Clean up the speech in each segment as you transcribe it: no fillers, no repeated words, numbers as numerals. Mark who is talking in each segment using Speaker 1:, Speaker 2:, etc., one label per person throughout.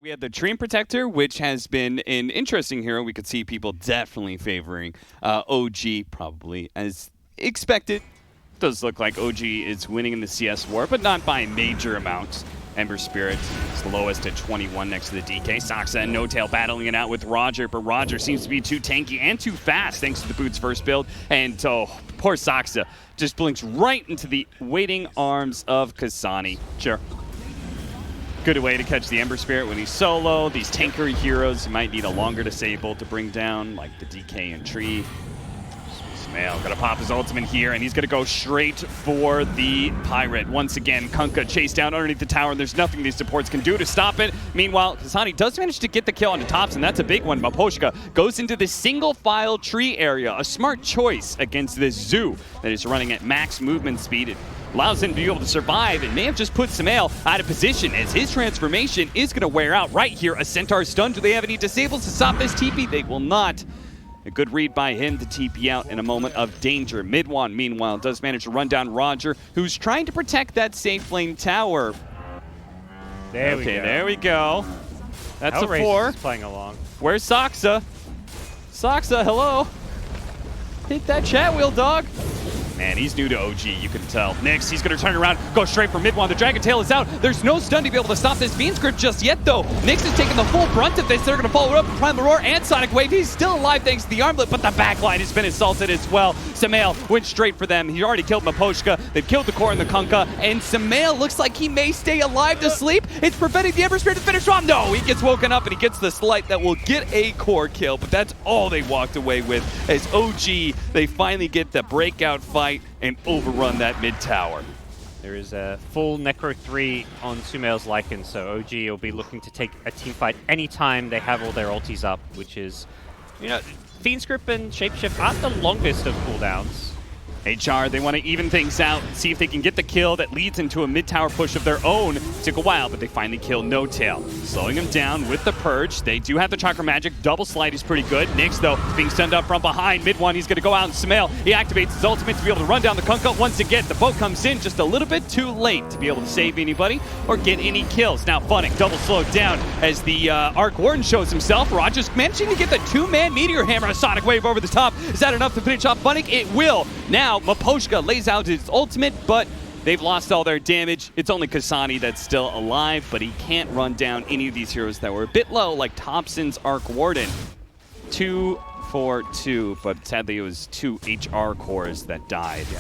Speaker 1: We had the Dream Protector, which has been an interesting hero. We could see people definitely favoring OG, probably as expected. Does look like OG is winning in the CS war, but not by a major amount. Ember Spirit is the lowest at 21 next to the DK. Soxa and No-Tail battling it out with Roger, but Roger seems to be too tanky and too fast thanks to the Boots first build. And poor Soxa just blinks right into the waiting arms of Kasani. Sure. Good way to catch the Ember Spirit when he's solo. These tankery heroes, you might need a longer disable to bring down, like the DK and Tree. Smail gonna pop his ultimate here, and he's gonna go straight for the Pirate. Once again, Kunkka chased down underneath the tower, and there's nothing these supports can do to stop it. Meanwhile, Kasani does manage to get the kill on the tops, and that's a big one. Maposhka goes into the single file tree area. A smart choice against this Zoo that is running at max movement speed. It allows him to be able to survive and may have just put Samael out of position as his transformation is going to wear out right here. A Centaur stun. Do they have any disables to stop this TP? They will not. A good read by him to TP out in a moment of danger. Midwan, meanwhile, does manage to run down Roger, who's trying to protect that safe lane tower.
Speaker 2: There we go.
Speaker 1: There we go. That's
Speaker 2: HellRaisers
Speaker 1: a 4.
Speaker 2: is playing along.
Speaker 1: Where's Soxa? Soxa, hello. Hit that chat wheel, dog. Man, he's new to OG, you can tell. Nyx, he's going to turn around, go straight for Midwan. The Dragon Tail is out. There's no stun to be able to stop this Fiend Script just yet, though. Nyx is taking the full brunt of this. They're going to follow it up with Primal Roar and Sonic Wave. He's still alive thanks to the armlet, but the backline has been assaulted as well. Samael went straight for them. He already killed Maposhka. They've killed the core and the Kunkka, and Samael looks like he may stay alive to sleep. It's preventing the Ember Spirit to finish off. No, he gets woken up, and he gets the slight that will get a core kill, but that's all they walked away with. As OG, they finally get the breakout fight and overrun that mid tower.
Speaker 2: There is a full Necro 3 on Sumail's Lycan, so OG will be looking to take a team fight anytime they have all their ultis up, which is, you know, Fiend Script and Shapeshift aren't the longest of cooldowns.
Speaker 1: HR, they want to even things out, see if they can get the kill that leads into a mid-tower push of their own. Took a while, but they finally kill No-Tail. Slowing him down with the Purge. They do have the Chakra Magic. Double Slide is pretty good. Nyx, though, being stunned up from behind. Mid-1, he's going to go out and Samael. He activates his ultimate to be able to run down the Kunkka once again. The boat comes in just a little bit too late to be able to save anybody or get any kills. Now, Funnick double slowed down as the Arc Warden shows himself. Rogers managing to get the 2-man Meteor Hammer, a Sonic Wave over the top. Is that enough to finish off Funnick? It will. Now, Maposhka lays out his ultimate, but they've lost all their damage. It's only Kasani that's still alive, but he can't run down any of these heroes that were a bit low, like Thompson's Arc Warden. 2 for 2, but sadly it was 2 HR cores that died. Yeah.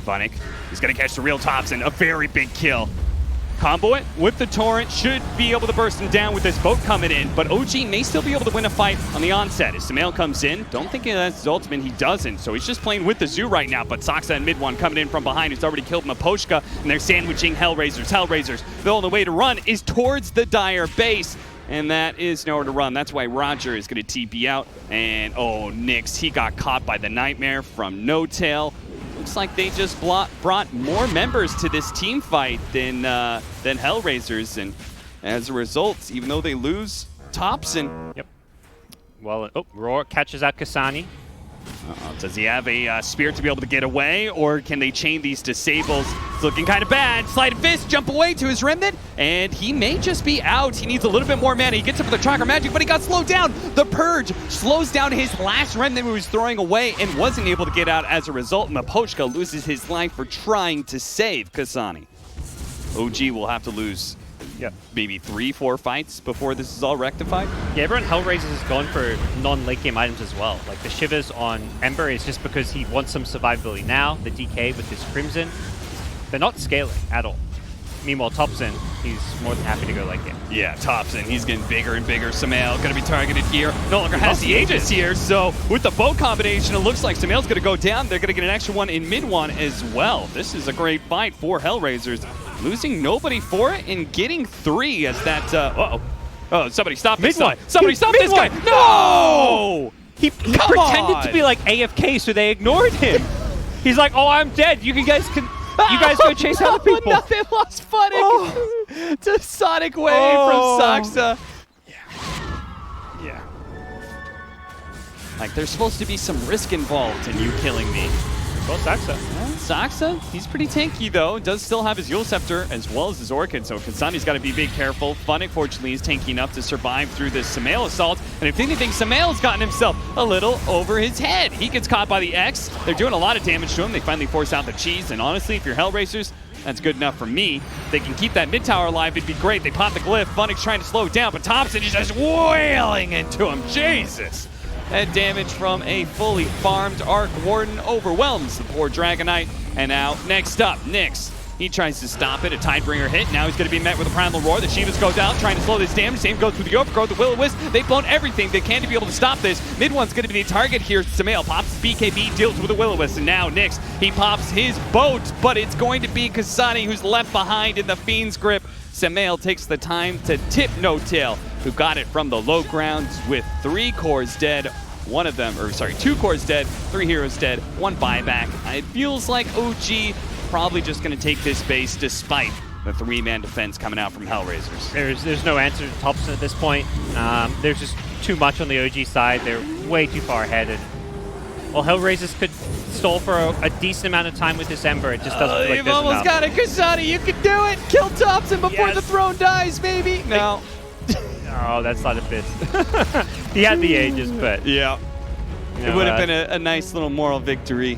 Speaker 1: Funnick, he's going to catch the real Thompson. A very big kill. Combo it with the Torrent, should be able to burst him down with this boat coming in, but OG may still be able to win a fight on the onset. As Samael comes in, don't think that's his ultimate, he doesn't, so he's just playing with the Zoo right now, but Soxa and Mid-1 coming in from behind, who's already killed Maposhka, and they're sandwiching HellRaisers. HellRaisers, the only way to run is towards the Dire base, and that is nowhere to run. That's why Roger is going to TP out, and oh, Nyx, he got caught by the Nightmare from No-Tail. Looks like they just brought more members to this team fight than HellRaisers, and as a result, even though they lose Thompson.
Speaker 2: Yep. Well, Roar catches out Kasani.
Speaker 1: Does he have a Spirit to be able to get away, or can they chain these disables? It's looking kind of bad. Slide fist, jump away to his Remnant, and he may just be out. He needs a little bit more mana. He gets up for the Chakra Magic, but he got slowed down. The Purge slows down his last Remnant he was throwing away and wasn't able to get out as a result. Maposhka loses his life for trying to save Kasani. OG will have to lose maybe 3-4 fights before this is all rectified.
Speaker 2: Yeah, everyone HellRaisers has gone for non-late game items as well. Like the Shivers on Ember is just because he wants some survivability now. The DK with his Crimson, they're not scaling at all. Meanwhile, Thompson, he's more than happy to go late game.
Speaker 1: Yeah, Thompson, he's getting bigger and bigger. Samael going to be targeted here. No longer has the Aegis here, so with the bow combination, it looks like Samael's going to go down. They're going to get an extra one in mid-1 as well. This is a great fight for HellRaisers. Losing nobody for it and getting 3 as that, oh, somebody stop this guy. Somebody stop this guy. No!
Speaker 2: He pretended to be like AFK, so they ignored him. He's like, oh, I'm dead. You guys go chase other people.
Speaker 1: No, they lost Funnick to Sonic Wave from Soxa. Yeah. Like, there's supposed to be some risk involved in you killing me.
Speaker 2: Well, Saxa.
Speaker 1: Saxa, he's pretty tanky though. Does still have his Yule Scepter as well as his Orchid, so Kasani's got to be big careful. Funnick, fortunately, is tanky enough to survive through this Sumail assault. And if anything, Sumail's gotten himself a little over his head. He gets caught by the X. They're doing a lot of damage to him. They finally force out the cheese, and honestly, if you're HellRaisers, that's good enough for me. They can keep that mid tower alive, it'd be great. They pop the glyph. Funnick's trying to slow it down, but Thompson is just wailing into him. Jesus! That damage from a fully farmed Arc Warden overwhelms the poor Dragonite. And now, next up, Nyx. He tries to stop it, a Tidebringer hit. Now he's going to be met with a Primal Roar. The Shivas go down, trying to slow this damage. Same goes with the Overgrowth, the Will-O-Wisp. They've blown everything they can to be able to stop this. Mid one's going to be the target here. Sumail pops his BKB, deals with the Will-O-Wisp. And now Nyx, he pops his boat, but it's going to be Kasani who's left behind in the Fiend's grip. Sumail takes the time to tip No-Tail, who got it from the low ground with 3 cores dead. One of them, or sorry, 2 cores dead, 3 heroes dead, 1 buyback. It feels like OG probably just going to take this base despite the 3-man defense coming out from HellRaisers.
Speaker 2: There's no answer to Thompson at this point. There's just too much on the OG side. They're way too far ahead. And well, HellRaisers could stall for a decent amount of time with this Ember. It just doesn't feel like
Speaker 1: You've
Speaker 2: there's
Speaker 1: almost
Speaker 2: enough.
Speaker 1: got it, Kasani. You can do it. Kill Thompson before the throne dies, baby. No.
Speaker 2: Oh, that's not a bit. He had the ages, but
Speaker 1: yeah,
Speaker 2: you know,
Speaker 1: it would have been a nice little moral victory.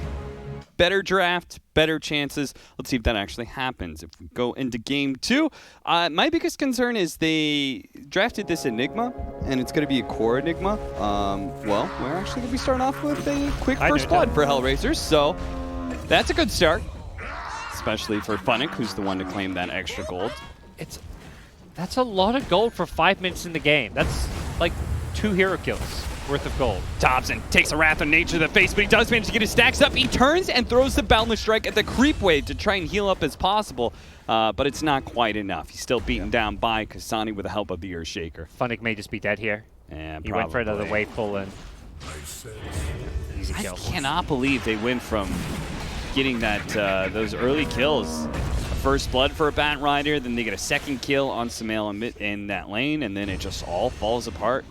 Speaker 1: Better draft, better chances. Let's see if that actually happens. If we go into game 2, my biggest concern is they drafted this Enigma, and it's going to be a core Enigma. Well, we're actually going to be starting off with a quick first blood for HellRaisers, so that's a good start, especially for Funnick, who's the one to claim that extra gold.
Speaker 2: That's a lot of gold for 5 minutes in the game. That's like 2 hero kills worth of gold.
Speaker 1: Thompson takes a Wrath of Nature to the face, but he does manage to get his stacks up. He turns and throws the Boundless Strike at the creep wave to try and heal up as possible, but it's not quite enough. He's still beaten down by Kasani with the help of the Earthshaker.
Speaker 2: Funnick may just be dead here.
Speaker 1: Yeah,
Speaker 2: he went for another wave pull and easy kill.
Speaker 1: I cannot believe they went from getting that those early kills. First blood for a Bat Rider, then they get a second kill on Sumail in that lane, and then it just all falls apart.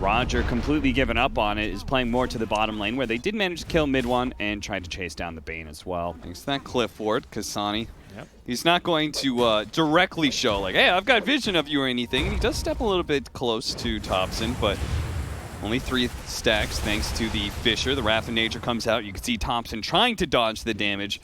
Speaker 1: Roger, completely given up on it, is playing more to the bottom lane, where they did manage to kill mid one and tried to chase down the Bane as well. Thanks to that cliff ward, Kasani.
Speaker 2: Yep.
Speaker 1: He's not going to directly show, like, hey, I've got vision of you or anything. And he does step a little bit close to Thompson, but only 3 stacks thanks to the Fisher. The Wrath of Nature comes out. You can see Thompson trying to dodge the damage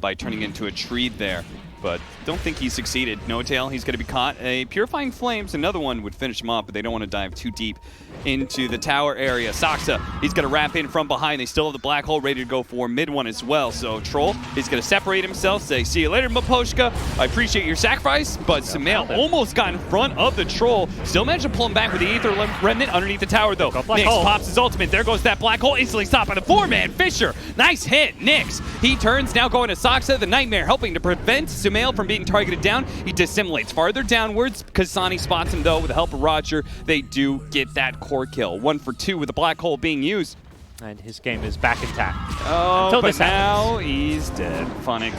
Speaker 1: by turning into a tree there, but don't think he succeeded. No-Tail, he's going to be caught. A Purifying Flames, another one would finish him off, but they don't want to dive too deep into the tower area. Saxa, he's going to wrap in from behind. They still have the Black Hole ready to go for mid one as well. So Troll is going to separate himself, say, see you later, Maposhka. I appreciate your sacrifice, but Sumail almost got in front of the Troll. Still managed to pull him back with the Aether Remnant underneath the tower, though. Nyx pops his ultimate. There goes that Black Hole, instantly stopped by the 4-man Fisher. Nice hit, Nyx. He turns, now going to Saxa, the Nightmare, helping to prevent Sumail from being targeted down. He dissimulates farther downwards. Kasani spots him, though, with the help of Roger. They do get that core kill. 1 for 2 with the Black Hole being used.
Speaker 2: And his game is back intact.
Speaker 1: Oh,
Speaker 2: until
Speaker 1: but
Speaker 2: this
Speaker 1: now
Speaker 2: happens.
Speaker 1: he's dead. Funnick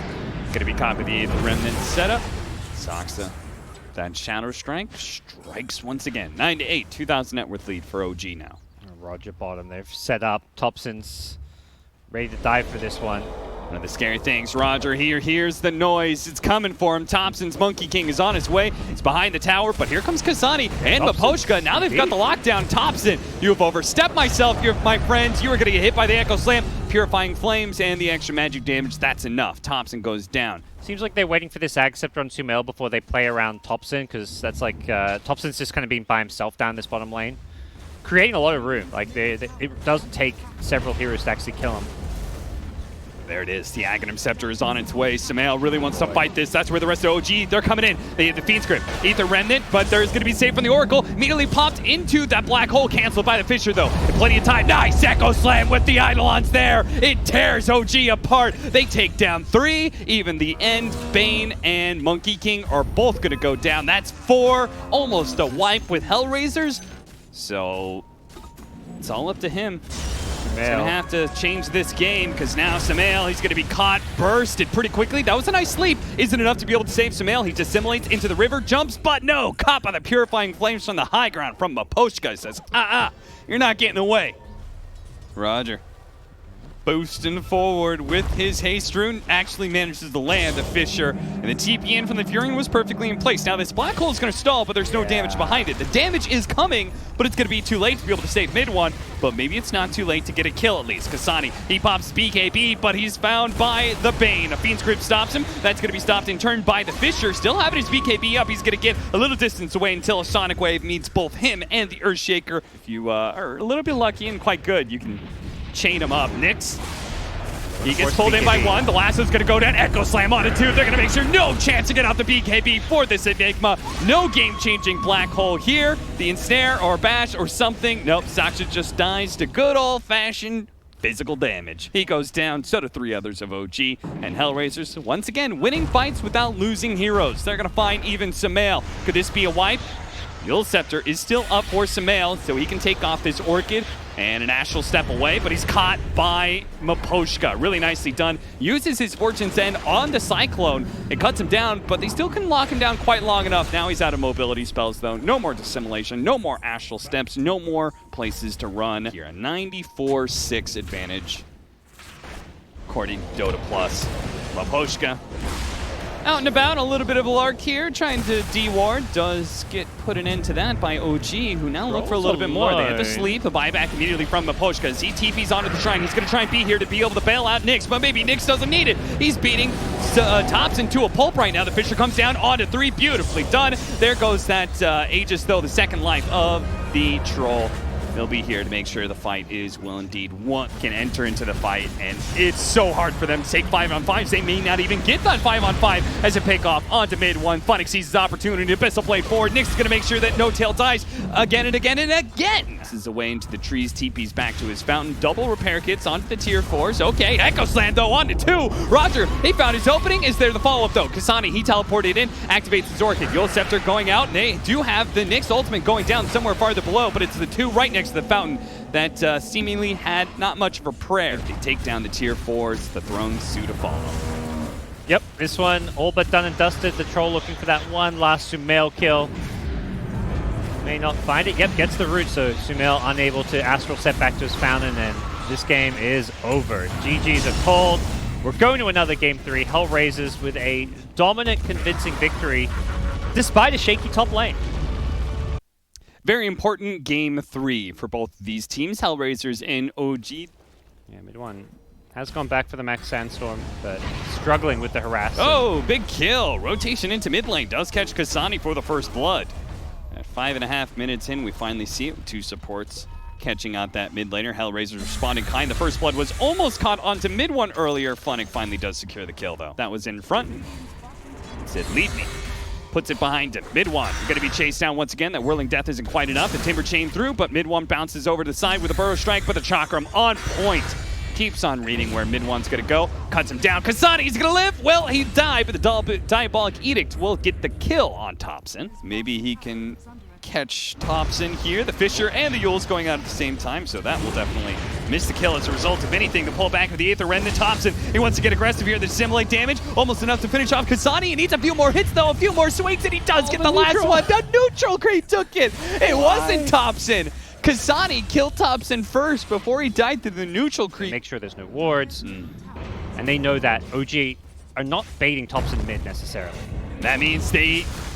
Speaker 1: gonna be caught with the Aether Remnant setup. Saxa, that Shadow Strike strikes once again. 9-8, 2,000 net worth lead for OG now.
Speaker 2: Roger bottom, they've set up. Thompson's ready to dive for this one.
Speaker 1: One of the scary things, Roger here hears the noise. It's coming for him. Thompson's Monkey King is on his way. He's behind the tower, but here comes Kasani and Maposhka. Now they've got the lockdown. Thompson, you have overstepped myself, my friends. You are going to get hit by the Echo Slam. Purifying Flames and the extra magic damage. That's enough. Thompson goes down.
Speaker 2: Seems like they're waiting for this Ag Scepter on Sumail before they play around Thompson, because that's like, Thompson's just kind of being by himself down this bottom lane. Creating a lot of room. Like, it does take several hero stacks to kill him.
Speaker 1: There it is. The Aghanim Scepter is on its way. Sumail really wants to fight this. That's where the rest of OG, they're coming in. They hit the Fiend's Grip. Aether Remnant, but there's going to be safe from the Oracle. Immediately popped into that Black Hole, canceled by the Fisher, though. And plenty of time. Nice Echo Slam with the Eidolons there. It tears OG apart. They take down 3. Even the End, Bane, and Monkey King are both going to go down. That's 4. Almost a wipe with HellRaisers. So it's all up to him. He's going to have to change this game, because now Sumail, he's going to be caught, bursted pretty quickly. That was a nice sleep. Isn't enough to be able to save Sumail. He dissimulates into the river, jumps, but no. Caught by the Purifying Flames from the high ground from Maposhka. Says, you're not getting away. Roger. boosting forward with his haste rune, actually manages to land the Fissure, and the TP in from the Furion was perfectly in place. Now this black hole is going to stall, but there's no damage behind it. The damage is coming, but it's going to be too late to be able to save mid one, but maybe it's not too late to get a kill at least. Kasani, he pops BKB, but he's found by the Bane. A Fiend's Grip stops him. That's going to be stopped in turn by the Fissure. Still having his BKB up, he's going to get a little distance away until a Sonic Wave meets both him and the Earthshaker. If you are a little bit lucky and quite good, you can chain him up. Nyx, he gets pulled in by one. The last one's gonna go down. Echo Slam on it two. They're gonna make sure no chance to get out the BKB for this Enigma. No game-changing black hole here. The ensnare or bash or something. Nope, Saksha just dies to good old-fashioned physical damage. He goes down, so do 3 others of OG. And HellRaisers, once again, winning fights without losing heroes. They're gonna find even Sumail. Could this be a wipe? Yule Scepter is still up for Sumail, so he can take off this Orchid. And an Astral Step away, but he's caught by Miposhka. Really nicely done. Uses his Fortune's End on the Cyclone. It cuts him down, but they still couldn't lock him down quite long enough. Now he's out of mobility spells, though. No more Dissimulation, no more Astral Steps, no more places to run. Here, a 94-6 advantage, according to Dota Plus. Miposhka out and about, a little bit of a lark here, trying to D-ward. Does get put an end to that by OG, who now look for a little bit more. They have to sleep, a buyback immediately from Miposhka. As he TP's onto the shrine, he's going to try and be here to be able to bail out Nyx, but maybe Nyx doesn't need it. He's beating Thompson to a pulp right now. The Fissure comes down onto 3, beautifully done. There goes that Aegis, though, the second life of the Troll. They'll be here to make sure the fight is, well, indeed, one can enter into the fight, and it's so hard for them to take 5-on-5s. They may not even get that 5-on-5 as a pick off onto mid one. Funix sees his opportunity to pistol play forward. Nyx is going to make sure that No Tail dies again and again and again. This is away into the trees. TP's back to his fountain. Double repair kits onto the tier 4s. Okay, Echo Slam, though, onto 2. Roger, he found his opening. Is there the follow-up, though? Kasani, he teleported in, activates his Orchid. Yule Scepter going out, and they do have the Nyx ultimate going down somewhere farther below, but it's the 2 right next to the fountain that seemingly had not much of a prayer. They take down the tier 4s, the thrones soon to follow.
Speaker 2: Yep, this one all but done and dusted. The Troll looking for that one last Sumail kill. May not find it. Yep, gets the root, so Sumail unable to Astral Step back to his fountain, and this game is over. GG's are called. We're going to another game 3. HellRaisers with a dominant, convincing victory, despite a shaky top lane.
Speaker 1: Very important game 3 for both these teams, HellRaisers and OG.
Speaker 2: Yeah, mid one has gone back for the Max Sandstorm, but struggling with the harass.
Speaker 1: Oh, big kill. Rotation into mid lane does catch Kasani for the first blood. At 5.5 minutes in, we finally see it with 2 supports catching out that mid laner. HellRaisers responding kind. The first blood was almost caught onto mid one earlier. Funix finally does secure the kill, though. That was in front. Said, lead me. Puts it behind him. Mid one going to be chased down once again. That Whirling Death isn't quite enough. The Timber Chain through, but mid one bounces over to the side with a Burrow Strike, but the Chakram on point. Keeps on reading where mid one's going to go. Cuts him down. Kasani's going to live. Well, he died, but the Diabolic Edict will get the kill on Thompson. Maybe he can catch Thompson here. The Fissure and the Yule's going out at the same time, so that will definitely miss the kill as a result of anything. The pullback of the Aether Remnant. Thompson, he wants to get aggressive here. The Dissimulate damage, almost enough to finish off Kasani. He needs a few more hits, though, a few more swings, and he does get the last one. The neutral creep took it. It wasn't Thompson. Kasani killed Thompson first before he died through the neutral creep.
Speaker 2: Make sure there's no wards, and they know that OG are not baiting Thompson mid necessarily.
Speaker 1: That means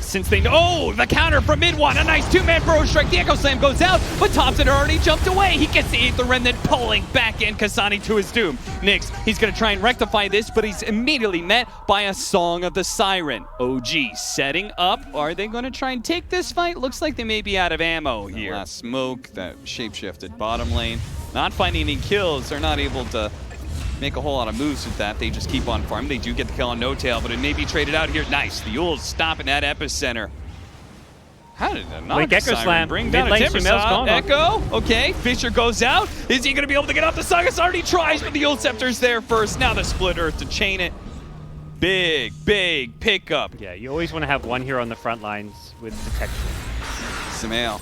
Speaker 1: since they know, oh, the counter from mid one, a nice 2-man Burrow Strike. The Echo Slam goes out, but Thompson already jumped away. He gets the Aether Remnant pulling back in. Kasani to his doom. Nyx, he's going to try and rectify this, but he's immediately met by a Song of the Siren. OG setting up. Are they going to try and take this fight? Looks like they may be out of ammo here. Last smoke, that shapeshifted bottom lane. Not finding any kills. They're not able to make a whole lot of moves with that. They just keep on farming. They do get the kill on No Tail, but it may be traded out here. Nice. The Yule's stopping that epicenter. How did that not
Speaker 2: Echo Slam
Speaker 1: bring down a Timber Saw? Echo, okay. Fissure goes out. Is he going to be able to get off the Sagas? Already tries, but the Yule Scepter's there first. Now the Split Earth to chain it. Big, big pickup.
Speaker 2: Yeah, you always want to have one here on the front lines with protection.
Speaker 1: Sumail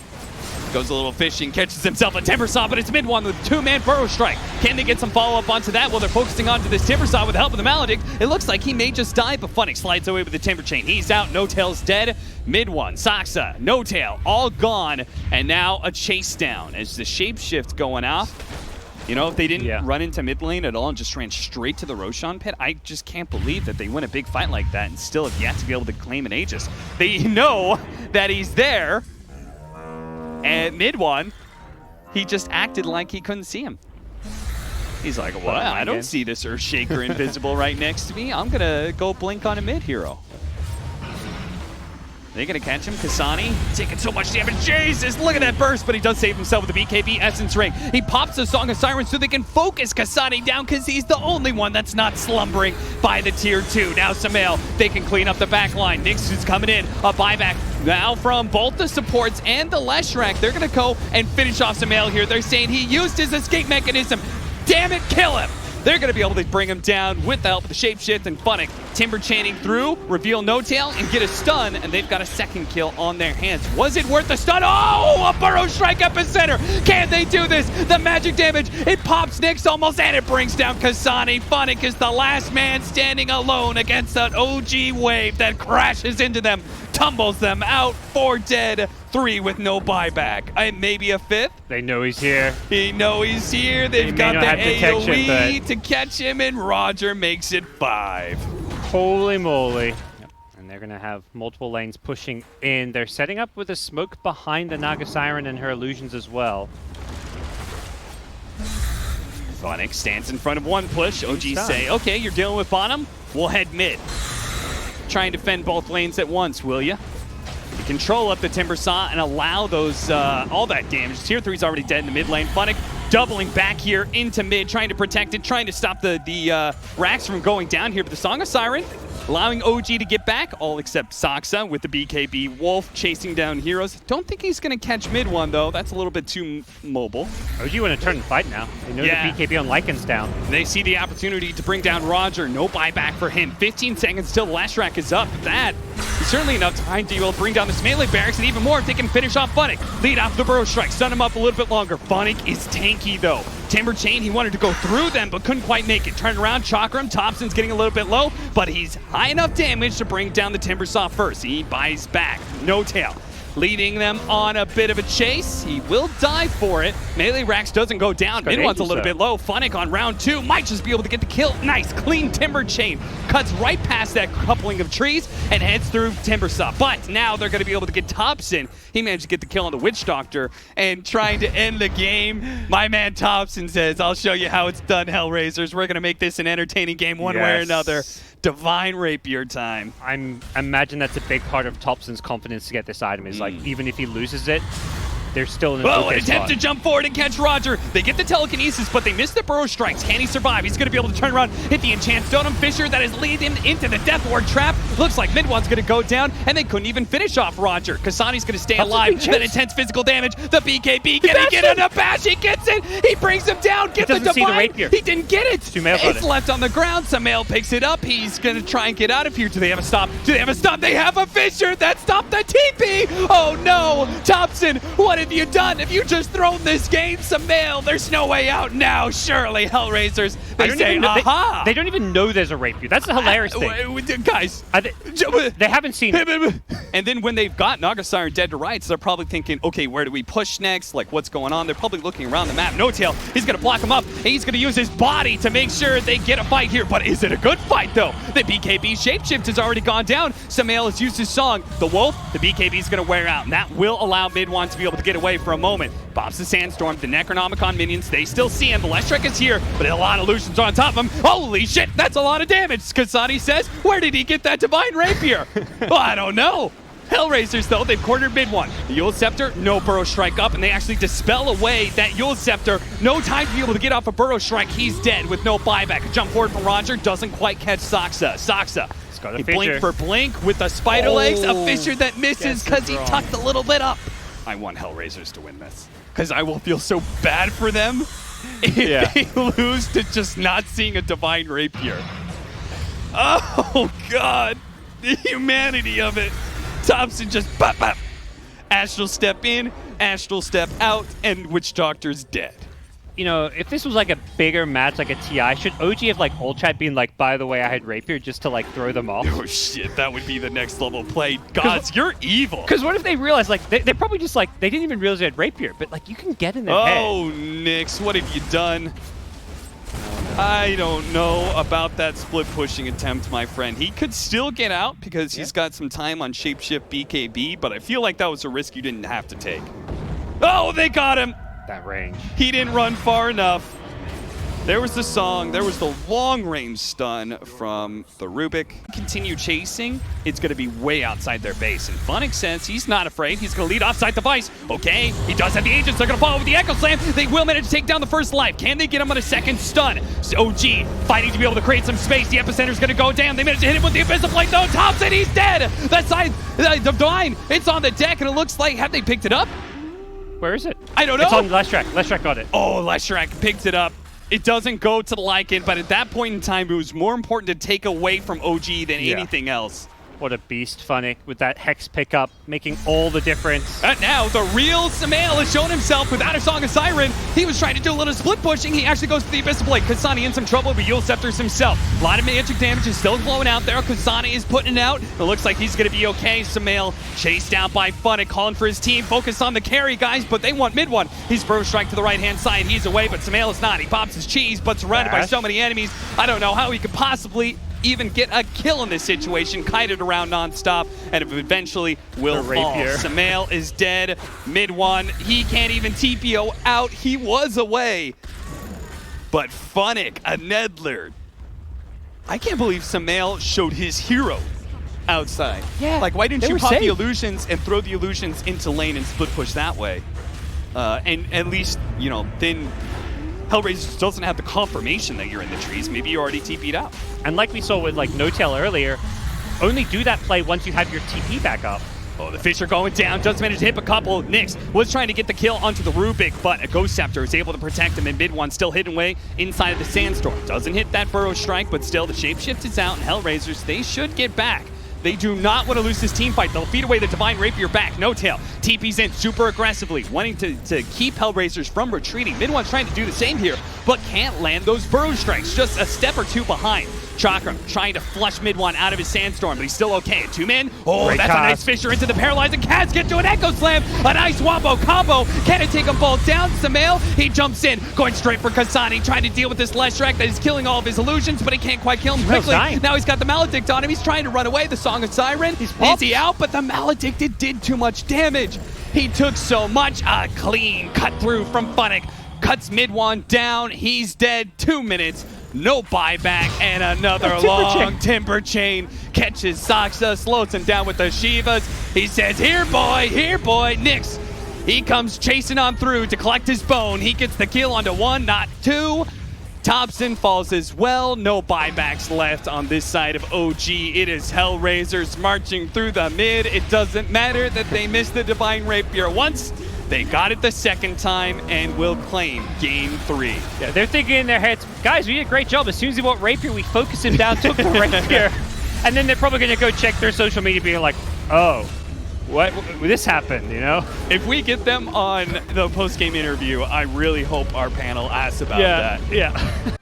Speaker 1: goes a little fishing, catches himself a Timber Saw, but it's mid one with 2-man Burrow Strike. Can they get some follow-up onto that? Well, they're focusing onto this Timber Saw with the help of the Maledict. It looks like he may just die, but Funix slides away with the Timber Chain. He's out, No Tail's dead. Mid one, Saksa, No Tail, all gone, and now a chase down as the shapeshift going off. You know, if they didn't run into mid lane at all and just ran straight to the Roshan pit, I just can't believe that they win a big fight like that and still have yet to be able to claim an Aegis. They know that he's there, and mid one, he just acted like he couldn't see him. He's like, well, I don't see this Earthshaker invisible right next to me. I'm going to go blink on a mid hero. They're going to catch him. Kasani taking so much damage. Jesus, look at that burst, but he does save himself with the BKB Essence Ring. He pops the Song of Sirens so they can focus Kasani down because he's the only one that's not slumbering by the tier 2. Now Samael, they can clean up the back line. Nyx is coming in. A buyback now from both the supports and the Leshrac. They're going to go and finish off Samael here. They're saying he used his escape mechanism. Damn it, kill him! They're going to be able to bring him down with the help of the Shapeshift and Funnick. Timber chaining through, reveal No Tail, and get a stun, and they've got a second kill on their hands. Was it worth the stun? Oh, a Burrow Strike epicenter! Can they do this? The magic damage, it pops Nyx almost, and it brings down Kasani. Funnick is the last man standing alone against an OG wave that crashes into them, tumbles them out, 4 dead, 3 with no buyback. Maybe a 5th?
Speaker 2: They know he's here.
Speaker 1: They know he's here. They've got the AoE to catch him, and Roger makes it 5.
Speaker 2: Holy moly. Yep. And they're going to have multiple lanes pushing in. They're setting up with a smoke behind the Naga Siren and her illusions as well.
Speaker 1: Funnick stands in front of one push. OG say, okay, you're dealing with bottom? We'll head mid. Try and defend both lanes at once, will ya? You control up the Timber Saw and allow those all that damage. Tier 3's already dead in the mid lane. Funnick doubling back here into mid, trying to protect it, trying to stop the racks from going down here. But the Song of Siren allowing OG to get back, all except Saksa with the BKB. Wolf chasing down heroes. Don't think he's going to catch mid one, though. That's a little bit too mobile.
Speaker 2: OG want to turn and fight now. They know the BKB on Lycan's down.
Speaker 1: They see the opportunity to bring down Roger. No buyback for him. 15 seconds till the last rack is up. That is certainly enough time to be able to bring down this melee barracks, and even more if they can finish off Funnick. Lead off the Burrow Strike. Stun him up a little bit longer. Funnick is tanky, though. Timber Chain, he wanted to go through them, but couldn't quite make it. Turned around, Chakram. Thompson's getting a little bit low, but he's high enough damage to bring down the Timber Saw first. He buys back. No Tail. Leading them on a bit of a chase. He will die for it. Melee Rax doesn't go down. Mid one's a little bit low. Funnick on round 2 might just be able to get the kill. Nice, clean Timber Chain. Cuts right past that coupling of trees and heads through Timber Saw. But now they're going to be able to get Thompson. He managed to get the kill on the Witch Doctor and trying to end the game. My man Thompson says, I'll show you how it's done, HellRaisers. We're going to make this an entertaining game one way or another. Divine Rapier time.
Speaker 2: I imagine that's a big part of Thompson's confidence to get this item is like, even if he loses it, they're still in
Speaker 1: an attempt to jump forward and catch Roger. They get the telekinesis, but they miss the Burrow Strikes. Can he survive? He's going to be able to turn around, hit the Enchant Stone Fisher. That is leading him into the Death Ward trap. Looks like mid one's going to go down, and they couldn't even finish off Roger. Kasani's going to stay alive. That intense physical damage. The BKB, can he get it? A bash, he gets it. He brings him down, gets the Divine. He didn't get it. It's left on the ground. Samael picks it up. He's going to try and get out of here. Do they have a stop? Do they have a stop? They have a Fisher. That stopped the TP. Oh no. Thompson, what have you done? Have you just thrown this game? Samael, there's no way out now. Surely, HellRaisers. They say, aha.
Speaker 2: They don't even know there's a Rapier. That's the hilarious thing.
Speaker 1: Guys.
Speaker 2: They haven't seen it.
Speaker 1: And then when they've got Naga Siren dead to rights, they're probably thinking, okay, where do we push next? Like, what's going on? They're probably looking around the map. No Tail, he's going to block him up, and he's going to use his body to make sure they get a fight here. But is it a good fight, though? The BKB Shapeshift has already gone down. Samael has used his song. The Wolf, the BKB is going to wear out, and that will allow mid-one to be able to get away for a moment. Pops the Sandstorm, the Necronomicon minions, they still see him. The Leshrac is here, but a lot of illusions on top of him. Holy shit, that's a lot of damage. Kasani says, where did he get that Divine Rapier? Well, I don't know. HellRaisers, though, they've cornered mid one. The Yule Scepter, no Burrow Strike up, and they actually dispel away that Yule Scepter. No time to be able to get off a Burrow Strike. He's dead with no buyback. A jump forward from Roger doesn't quite catch Saksa. Saksa, he blink for blink with the spider legs. A Fisher that misses because he tucked a little bit up. I want HellRaisers to win this because I will feel so bad for them if they lose to just not seeing a Divine Rapier. Oh, God. The humanity of it. Thompson just bop, bop. Astral Step in, Astral Step out, and Witch Doctor's dead.
Speaker 2: you know, if this was like a bigger match, like a TI, should OG have like ult chat been like, by the way, I had Rapier, just to like throw them off?
Speaker 1: Oh shit, that would be the next level play. Godz, you're evil.
Speaker 2: Because what if they realize, like, they're probably just like, they didn't even realize they had Rapier, but like, you can get in their head.
Speaker 1: Oh, Nyx, what have you done? I don't know about that split pushing attempt, my friend. He could still get out because he's got some time on Shapeshift BKB, but I feel like that was a risk you didn't have to take. Oh, they got him!
Speaker 2: That range.
Speaker 1: He didn't run far enough. There was the song, there was the long-range stun from the Rubik. Continue chasing, it's going to be way outside their base. And Funnick says he's not afraid. He's going to lead offside device. Okay, he does have the agents. They're going to follow with the Echo Slam. They will manage to take down the first life. Can they get him on a second stun? So OG fighting to be able to create some space. The Epicenter's going to go down. They manage to hit him with the Abyssal Blade. No, Thompson, he's dead. That side, the Divine, it's on the deck, and it looks like, have they picked it up?
Speaker 2: Where is it?
Speaker 1: I don't know.
Speaker 2: It's on Leshrac. Leshrac got it.
Speaker 1: Oh, Leshrac picked it up. It doesn't go to the Lycan, but at that point in time, it was more important to take away from OG than anything else.
Speaker 2: What a beast, Funnick, with that Hex pickup, making all the difference.
Speaker 1: And now, the real Sumail has shown himself without a Song of Siren. He was trying to do a little split pushing. He actually goes for the Abyssal Blade. Kasani in some trouble, but Yule Scepters himself. A lot of magic damage is still flowing out there. Kasani is putting it out. It looks like he's going to be okay. Sumail chased down by Funnick, calling for his team. Focus on the carry, guys, but they want mid one. He's Burrow Strike to the right-hand side. He's away, but Sumail is not. He pops his cheese, but surrounded by so many enemies. I don't know how he could possibly even get a kill in this situation. Kited around non-stop, and eventually will fall. Sumail is dead. Mid one. He can't even TPO out. He was away. But Funnick, a Nedler. I can't believe Sumail showed his hero outside.
Speaker 2: Yeah.
Speaker 1: Like, why didn't you pop
Speaker 2: safe.
Speaker 1: the illusions and throw the illusions into lane and split push that way? And at least, you know, then HellRaisers doesn't have the confirmation that you're in the trees. Maybe you already TP'd out.
Speaker 2: And like we saw with like No-Tail earlier, only do that play once you have your TP back up.
Speaker 1: Oh, the Fisher going down. Does manage to hit a couple. Nyx was trying to get the kill onto the Rubik, but a Ghost Scepter is able to protect him, and mid one still hidden away inside of the Sandstorm. Doesn't hit that Burrow Strike, but still the Shapeshift is out, and HellRaisers, they should get back. They do not want to lose this team fight. They'll feed away the Divine Rapier back. No-Tail TP's in super aggressively, wanting to keep HellRaisers from retreating. Mid one's trying to do the same here, but can't land those Burrow Strikes. Just a step or two behind. Chakram trying to flush mid one out of his Sandstorm, but he's still okay. Two men. Oh, great that's a nice Fisher into the Paralyzing Cats. Get to an Echo Slam. A nice Wombo combo. Can it take them both down? Sumail, he jumps in, going straight for Kasani, trying to deal with this Leshrac that is killing all of his illusions, but he can't quite kill him quickly. Now he's got the Maledict on him. He's trying to run away. The Song of Siren. Is he out? But the Maledict did too much damage. He took so much. A clean cut through from Funnick. Cuts mid one down. He's dead. 2 minutes. No buyback, and another long timber chain catches Saksa, slows him down with the Shivas. He says, here boy, Nyx. He comes chasing on through to collect his bone. He gets the kill onto one, not two. Thompson falls as well. No buybacks left on this side of OG. It is HellRaisers marching through the mid. It doesn't matter that they missed the Divine Rapier once. They got it the second time and will claim game 3.
Speaker 2: Yeah, they're thinking in their heads, guys, we did a great job. As soon as he bought Rapier, we focused him down, took the Rapier. And then they're probably going to go check their social media being like, oh, what this happened, you know?
Speaker 1: If we get them on the post-game interview, I really hope our panel asks about that.
Speaker 2: Yeah.